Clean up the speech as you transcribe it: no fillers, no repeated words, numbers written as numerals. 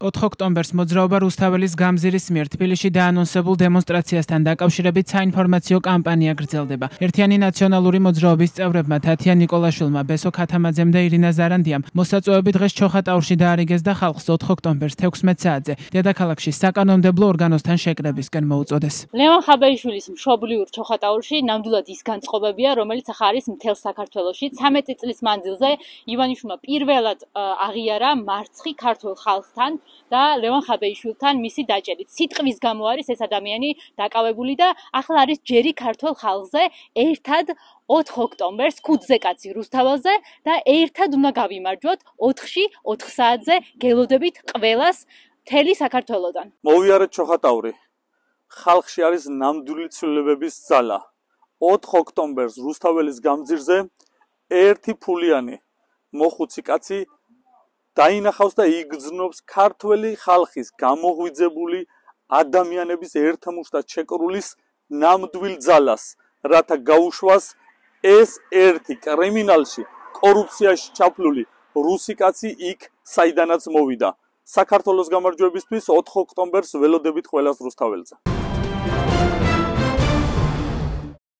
4 ოქტომბერს მოძრაობა რუსთაველის გამზირის მიერ თბილისში დაანონსებულ დემონსტრაციასთან დაკავშირებით საინფორმაციო კამპანია გრძელდება. ერთიანი ნაციონალური მოძრაობის წევრებმა თათია ნიკოლაშვილმა, ბესო ქათამაძემ და ირინა ზარანდიამ მოსაწვევები დღეს ჩოხატაურში დაარიგეს და ხალხს 4 ოქტომბერს 16 საათზე დედაქალაქში საკანონმდებლო ორგანოსთან შეკრებისკენ მოუწოდეს. ლევან ხაბეიშვილის მშობლიურ ჩოხატაურში ნამდვილად ის განწყობებია, რომელიც ახლა არის მთელ საქართველოში. 13 წლის მანძილზე ივანიშვილმა პირველად აღიარა მარცხი ქართულ ხალხთან და ლევან ხაბეიშვილთან მისი დაჭერით. სიტყვის გამო არის ეს ადამიანი დაკავებული და ახლა არის ჯერი ქართულ ხალხზე ერთად 4 ოქტომბერს ქუძზე კაცი რუსთაველზე და ერთად უნდა გავიმარჯვოთ 4-ში 4 საათზე გელოდებით ყველას მთელი საქართველოდან. მოვიარეთ ჩოხატაური. ხალხში არის ნამდვილი ცვლილებების ძალა. 4 ოქტომბერს რუსთაველის გამზირზე ერთი ფულიანი მოხუცი კაცი დაინახავს და იგრძნობს ქართველი ხალხის გამოღვიძებული ადამიანების ერთმუშტად შეკრულის ნამდვილ ძალას, რათა გაუშვას ეს ერთი კრიმინალში, კორუფციაში ჩაფლული რუსი კაცი იქ, საიდანაც მოვიდა. საქართველოს გამარჯვებისთვის 4 ოქტომბერს ველოდებით ყველას რუსთაველზე.